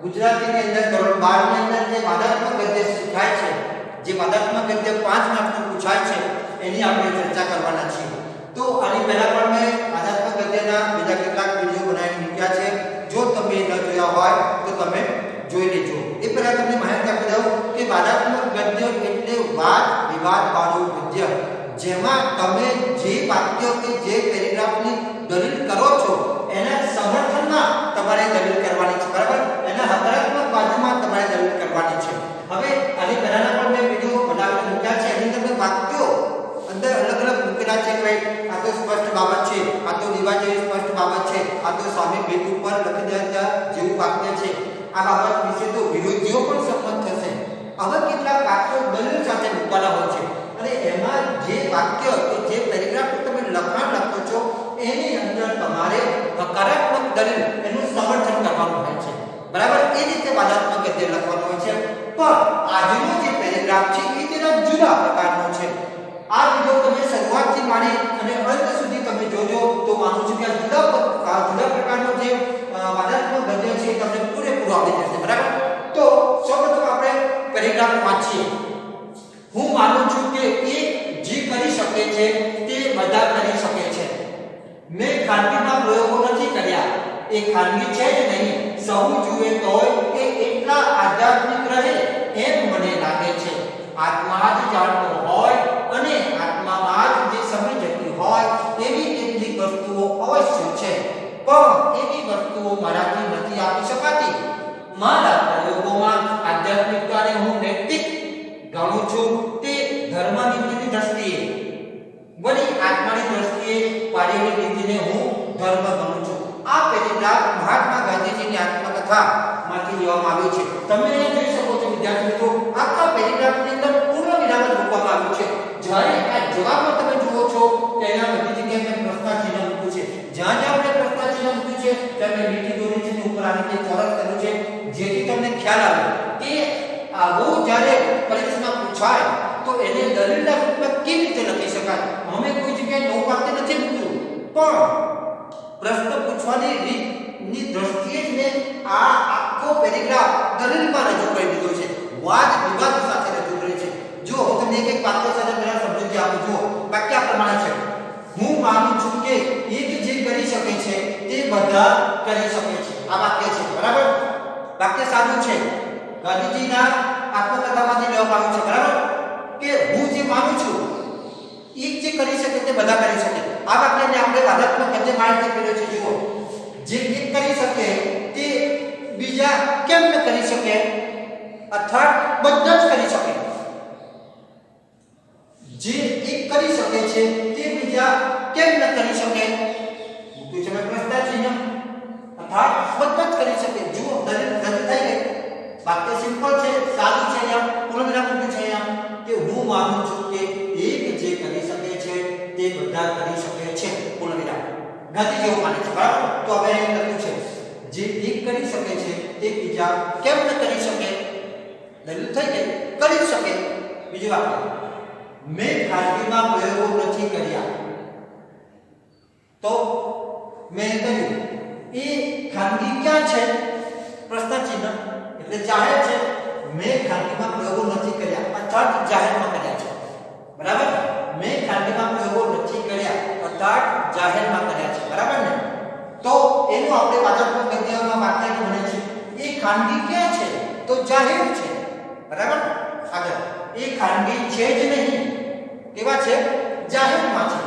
ગુજરાતીની અંદર ધોરણ 12 ની અંદર જે વાદાત્મક ગદ્ય શીખાય છે, જે વાદાત્મક ગદ્ય 5 માર્કનું પૂછાય છે, એની આપણે ચર્ચા કરવાના છીએ. તો આની પહેલા પણ મેં વાદાત્મક ગદ્યના બીજા કેટલાક વિડિયો બનાવીને મૂક્યા છે. જો તમે ન જોયા હોય તો તમે જોઈ લેજો. એ પહેલા તમને માહિતી આપી દઉં કે વાદાત્મક ગદ્ય એટલે વાદ વિવાદ વાળું ગદ્ય, જેમાં તમે જે વાક્ય કે જે પેરેગ્રાફની દલીલ કરો છો એના સમર્થનમાં તમારે દલીલ કરવાની છે, બરાબર? એના હકારાત્મક બાજુમાં તમારે દલીલ કરવાની છે. હવે આની પહેલાના પણ મેં વિડિયો બનાવીને મૂક્યા છે. એની અંદર વાક્યો અંદર અલગ અલગ મૂકેલા છે કે આ તો સ્પષ્ટ બાબત છે, આ તો દીવા જેવી સ્પષ્ટ બાબત છે, આ તો સામે ભેદ ઉપર લખી દેતા જેવું વાક્ય છે. આ બાબત વિશે તો વિરોધીઓ પણ સંમત થશે. આવા કેટલાક વાક્યો દલીલ સાથે મૂકવાના હોય છે અને એમાં જે વાક્ય કે જે પેરેગ્રાફ તમે લખાણ લખો છો એની અંદર તમારે હકારાત્મક દલીલ એનું સમર્થન કરવાનું હોય છે, બરાબર? એ રીતે વાદાત્મક ગદ્ય લખવાનું હોય છે. પણ આજનો જે પેરેગ્રાફ છે એ તેના જુદા પ્રકારનો છે. આ વિડિયો તમે શરૂઆતથી માંડી અને અંત સુધી તમે જોજો તો માનું છું કે આ જુદા પ્રકારનો જે વાદાત્મક ગદ્ય છે એ તમને પૂરેપૂરો આવડી જશે, બરાબર? તો સૌપ્રથમ આપણે પેરેગ્રાફ વાંચીએ. હું માનું છું કે એક જે કરી શકે છે તે બધા કરી શકે છે. મેં ખાનગીમાં પ્રયોગો નથી કર્યા, એ ખાનગી છે જ નહીં. સહુ જુએ તોય એ એટલા આધ્યાત્મિક રહે એમ મને લાગે છે. આત્મા જ જાણતો હોય અને આત્મામાં જ જે સમય જતી હોય એવી કેટલીક વસ્તુઓ અવશ્ય છે, પણ એવી વસ્તુઓ મારાથી નથી આપી શકાતી. મારા પ્રયોગોમાં આધ્યાત્મિકતાને હું નૈતિક ગણું છું, તે ધર્મનીતિની દ્રષ્ટિએ, વળી આત્માની દ્રષ્ટિએ પારિવારિક નીતિને હું ધર્મ ગણું છું. આ પેરેગ્રાફ મહાત્મા ગાંધીજીની આત્મકથામાંથી લેવામાં આવ્યો છે. તમે જોઈ શકો છો વિદ્યાર્થી મિત્રો, આખા પેરેગ્રાફની અંદર પૂર્ણ વિરામ મૂકવામાં આવ્યું છે. જ્યારે આ જવાબમાં તમે જુઓ છો કે અહીંયા બધી જગ્યાએ મેં પ્રશ્નાર્થ ચિહ્ન મૂક્યું છે. જ્યાં જ્યાં આપણે પ્રશ્નાર્થ ચિહ્ન મૂક્યું છે ત્યાં મેં લીટી દોરી છે, ઉપર આ રીતે ચોરસ કર્યું છે, જેથી તમને ખ્યાલ આવે કે આવું જ્યારે પરીક્ષામાં પૂછાય તો એને દલીલના રૂપમાં કેવી રીતે લખી શકાય. અમે કોઈ જગ્યાએ નવું વાક્ય નથી મૂક્યું, પણ પ્રશ્ન પૂછવાની રીતની દ્રષ્ટિએ જ મેં આ આખો પેરેગ્રાફ દલીલમાં રજૂ કરી દીધો છે, વાદ વિવાદ સાથે રજૂ કર્યો છે. જો હું તમને એક વાક્ય સાથે પહેલા સમજૂતી આપું છું. વાક્ય આ પ્રમાણે છે: હું માનું છું કે એક જે કરી શકે છે તે બધા કરી શકે છે. આ વાક્ય છે, બરાબર? વાક્ય સાચું છે, ગાંધીજીના આત્મકથામાંથી લેવામાં આવ્યું છે, બરાબર? કે હું જે માનું છું એક જે કરી શકે તે બધા કરી શકે. આ વાક્યને આપણે વાદાત્મક ગદ્ય માહિતી કર્યો છે. જુઓ, જે એક કરી શકે તે બીજા કેમ ન કરી શકે, અર્થાત બધા જ કરી શકે. જે એક કરી શકે છે તે બીજા કેમ ન કરી શકે, મૂક્યું છે મેં પ્રશ્નાર્થ ચિહ્ન, અર્થાત બધા જ કરી શકે. જુઓ, દલીલ રદ થઈ ગઈ. વાક્ય સિમ્પલ છે, સાદું છે. અહીંયા પૂર્ણ વિરામ મૂક્યું છે અહીંયા કે હું માનું છું કે એક જે કરી શકે છે તે બધા કરી શકે છે, પૂર્ણ વિરામ. ગાંધીજી એવું માને છે, બરાબર? તો હવે અહીં લખ્યું છે જે એક કરી શકે છે તે બીજા કેમ ન કરી શકે. દલીલ થઈ ગઈ, કરી શકે. બીજું વાક્ય: મેં ખાનગીમાં પ્રયોગો નથી કર્યા. તો મેં કહ્યું એ ખાનગી ક્યાં છે? પ્રશ્નાર્થ ચિહ્ન એટલે જાહેર છે. મેં ખાનગીમાં પ્રયોગો નથી કર્યા, અર્થાત જાહેરમાં કર્યા છે, બરાબર? મેં ખાનગીમાં પ્રયોગો નથી કર્યા, અર્થાત જાહેરમાં કર્યા છે, બરાબર ને? તો એનું આપણે વાદાત્મક ગદ્યમાં વાક્ય બને છે એ ખાનગી ક્યાં છે? તો જાહેર છે, બરાબર? આગળ, એ ખાનગી છે જ નહીં, કેવા છે? જાહેરમાં છે.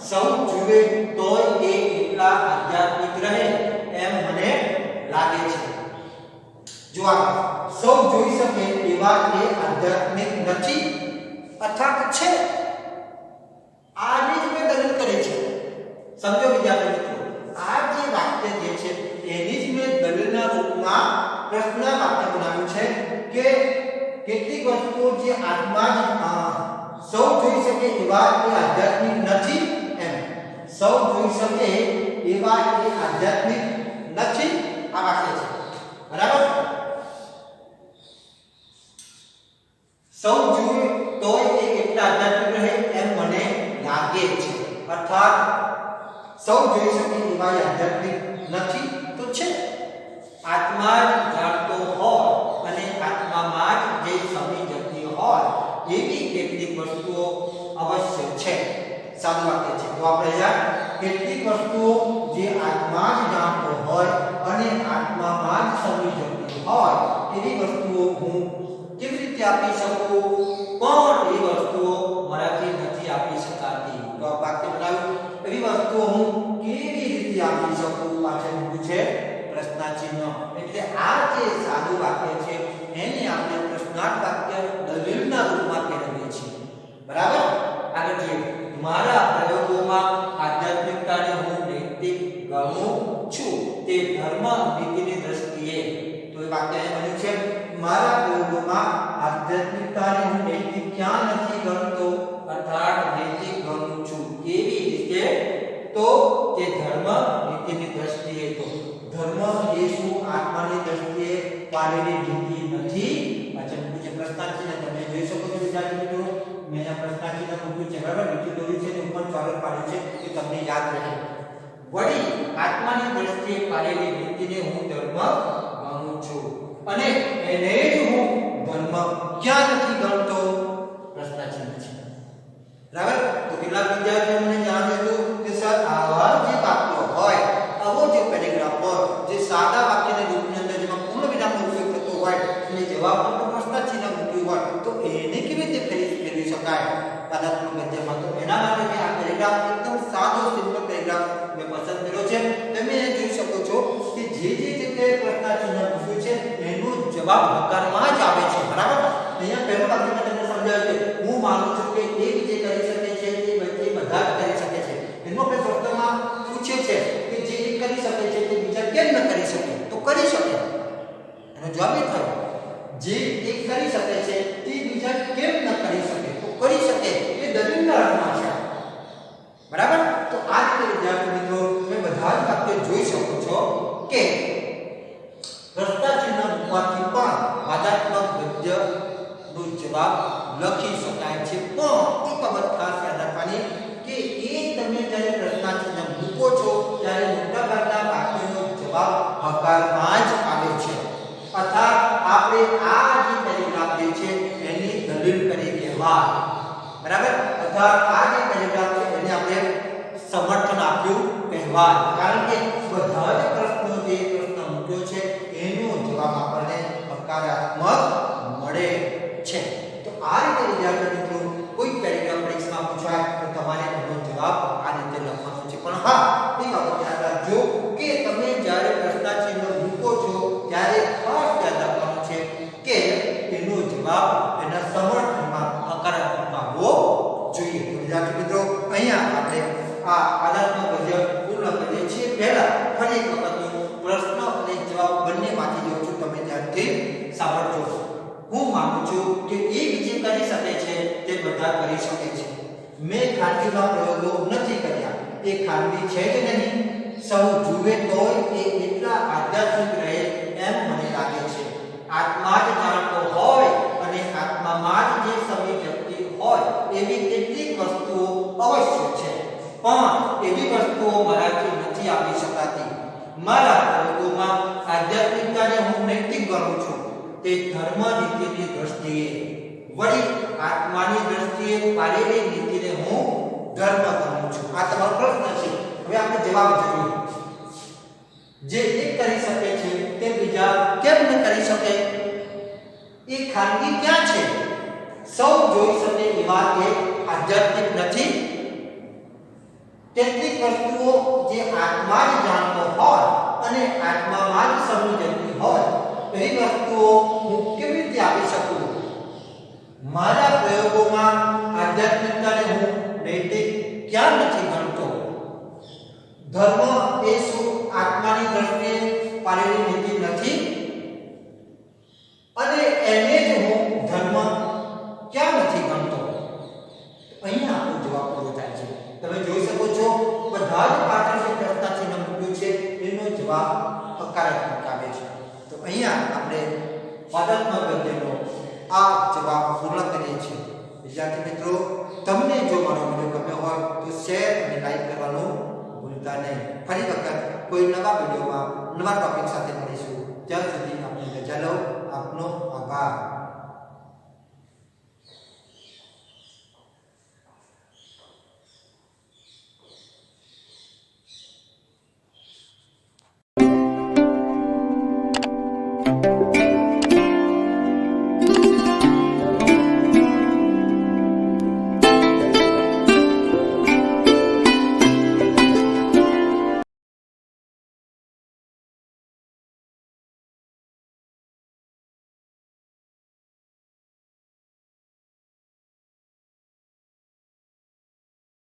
સૌ જુએ તોય એ એટલા આધ્યાત્મિક રહે એમ મને લાગે છે. જો આ સૌ જોઈ શકે એવા એ આધ્યાત્મિક નથી, અર્થાત છે. આની જ મેં દલીલ કરી છે. સમજો વિદ્યાર્થી મિત્રો, આ જે વાક્ય જે છે એની જ મેં દલીલના રૂપમાં પ્રશ્ન વાક્ય બનાવ્યું છે કે કેટલીક વસ્તુઓ જે આત્મા જ સૌ જોઈ શકે એવા એ આધ્યાત્મિક નથી. એમ સૌ જોઈ શકે એવા એ આધ્યાત્મિક નથી. આ વાક્ય છે, બરાબર? સૌ જુએ તોય એ એટલા આધ્યાત્મિક રહે એમ મને લાગે છે, અર્થાત સૌ જોઈ શકે એવા આધ્યાત્મિક નથી તો છે. આત્મા જ જાણતો વસ્તુઓ અવશ્ય છે સાદું વાક્ય છે તો આપણે અહીંયા કેટલીક વસ્તુઓ જે આત્મા જ જાણતો હોય અને આત્મામાં જ સમજતી હોય એવી વસ્તુઓ હું કેવી રીતે આપી શકું પણ એ વસ્તુઓ મારાથી નથી આપી શકાતી તો આ વાક્ય બનાવ્યું એવી વસ્તુઓ હું કેવી રીતે આપી શકું પાછળ મૂક્યું છે પ્રશ્નાચિહ્ન એટલે આ જે સાદું વાક્ય છે એને આપણે પ્રશ્નાર્થ વાક્ય દલીલના રૂપમાં ફેરવીએ છીએ બરાબર આગળ જોઈએ મારા પ્રયોગોમાં આધ્યાત્મિકતાને હું નૈતિક ગણું છું તે ધર્મ નીતિની દ્રષ્ટિએ તો એ વાક્ય બન્યું છે મારા પ્રયોગોમાં આધ્યાત્મિકતાને હું નૈતિક ક્યાં નથી ગણતો અર્થાત નૈતિક ગણું છું કેવી રીતે તો તે ધર્મ નીતિની દ્રષ્ટિએ તો ધર્મ એ શું આત્માની દ્રષ્ટિએ પાડેલી નીતિ નથી અચ્છા મુજે પ્રશ્નાચિહ્ન તમે જોઈ શકો છો વિદ્યાર્થી મિત્રો મેં આ પ્રશ્નાચિહ્ન મૂક્યું છે બરાબર નીચે દોર્યું છે ને ઉપર ચોરસ પાડ્યું છે કે તમને યાદ રહે વળી આત્માની દ્રષ્ટિએ પાડેલી નીતિને હું ધર્મ ગણું છું અને એને જ હું ધર્મ ક્યાં નથી ગણતો પ્રશ્નાચિહ્ન છે બરાબર તો કેટલાક વિદ્યાર્થીઓ મને જણાવ્યું હતું કે સર આવા જે વાક્યો હોય આવો જે પેરેગ્રાફ હોય જે સાદા વાક્યના રૂપની અંદર જેમાં પૂર્ણ વિરામનો ઉપયોગ થતો હોય અને જવાબમાં પ્રશ્નાચિહ્ન મૂક્યું હોય તો એને કેવી રીતે ફેરવી શકાય પદાત્મક ગદ્યમાં તો એના માટે મેં આ પેરેગ્રાફ એકદમ સાદો સિમ્પલ પેરેગ્રાફ મેં પસંદ કર્યો છે તમે એ જોઈ શકો છો કે જે જગ્યાએ પ્રશ્નાચિહ્ન મૂક્યું છે એનો જવાબ હકારમાં જ આવે છે બરાબર અહીંયા પહેલો વાક્ય મેં તમને સમજાવ્યું છે હું માનું છું કે એ જે કરી શકે છે એ બધા જ કરી શકે છે એનો આપણે પ્રશ્નમાં પૂછે છે કે જે એક કરી શકે છે તે બીજા કેમ ન કરી શકે તો કરી શકે એનો જવાબ એ થયો જે એક કરી શકે છે તે બીજા કેમ ન કરી શકે તો કરી શકે એ દલીલના અર્થમાં છે બરાબર તો આ રીતે વિદ્યાર્થી મિત્રો તમે બધા જ વાક્ય જોઈ શકો છો કે પ્રશ્નાચિહ્ન મૂકવાથી પણ વાદાત્મક ગદ્યનો જવાબ લખી શકાય છે પણ એક બાબત ખાસ યાદ રાખવાની કે એ તમે જ્યારે પ્રશ્નાચિહ્ન મૂકો છો ત્યારે મોટાભાગના વાક્યનો જવાબ હકારમાં જ આવે છે અર્થાત આપણે આ જે પેરેગ્રાફ જે છે એની દલીલ કરી કહેવાય બરાબર અર્થાત આ જે પેરેગ્રાફ છે એને આપણે સમર્થન આપ્યું કહેવાય કારણ કે બધા જ પ્રશ્નો જે પ્રશ્ન મૂક્યો છે એનો જવાબ આપણને હકારાત્મક મળે છે તો આ રીતે વિદ્યાર્થી મિત્રો કોઈ પેરેગ્રાફ પરીક્ષામાં પૂછાય તો તમારે એનો જવાબ આ રીતે લખવાનો છે પણ હા એ બાબત યાદ રાખજો કે તમે જ્યારે પ્રશ્નાચિહ્ન મૂકો છો ત્યારે ખાસ યાદ રાખવાનું છે કે એનો જવાબ એના સમર્થનમાં હકારાત્મક આવવો જોઈએ તો વિદ્યાર્થી મિત્રો અહીંયા આપણે આ આધાત્મક ગદ્ય પૂર્ણ કરીએ છીએ પહેલા ફરી એક વખત પ્રશ્ન અને જવાબ બંનેમાંથી જોઉં છું તમે ધ્યાનથી સાંભળજો હું માનું છું કે એ જે કરી શકે છે તે બધા કરી શકે છે મેં ખાનગીના પ્રયોગો નથી કર્યા એ ખાનગી છે જ નહીં સૌ જુએ તોય એ એટલા આધ્યાત્મિક રહે એમ મને લાગે છે આત્મા જ જાણતો હોય અને આત્મામાં જ જે સમજતી હોય એવી કેટલીક વસ્તુઓ અવશ્ય છે પણ એવી વસ્તુઓ મારાથી નથી આપી શકાતી મારા પ્રયોગોમાં આધ્યાત્મિકતાને હું નૈતિક ગણું છું તે ધર્મ નીતિની દ્રષ્ટિએ વળી આત્માની દ્રષ્ટિએ પાડેલી નીતિને હું ધર્મ ગણું છું આ તમારો પ્રશ્ન છે હવે આપણે જવાબ જોઈએ જે એક કરી શકે છે તે બીજા કેમ ન કરી શકે એ ખાનગી ક્યાં છે સૌ જોઈ શકે એવા એ આધ્યાત્મિક નથી કેટલીક વસ્તુઓ જે આત્મા જ જાણતો હોય અને આત્મામાં જ સમજતી હોય એવી વસ્તુઓ હું કેવી રીતે આપી શકું મારા પ્રયોગોમાં આધ્યાત્મિકતાને હું નૈતિક ક્યાં નથી ગણતો ધર્મ એ શું આત્માની દ્રષ્ટિએ પાડેલી નીતિ નથી અને એને જ હું ધર્મ ક્યાં નથી ગણતો અહીંયા આપણો જવાબ પૂરો થાય છે તમે જોઈ શકો છો બધા જ પાઠ્ય જે પ્રશ્નાચિહ્ન મૂક્યું છે એનો જવાબ હકારાત્મક આવે છે તો અહીંયા આપણે વાદાત્મક ગદ્યનો આ જવાબ પૂર્ણ કરીએ છીએ વિદ્યાર્થી મિત્રો તમને જો મારો વિડિયો ગમ્યો હોય તો શેર અને લાઈક કરવાનું ભૂલતા નહીં ફરી વખત કોઈ નવા વિડિયોમાં નવા ટોપિક સાથે મળીશું ત્યાં સુધી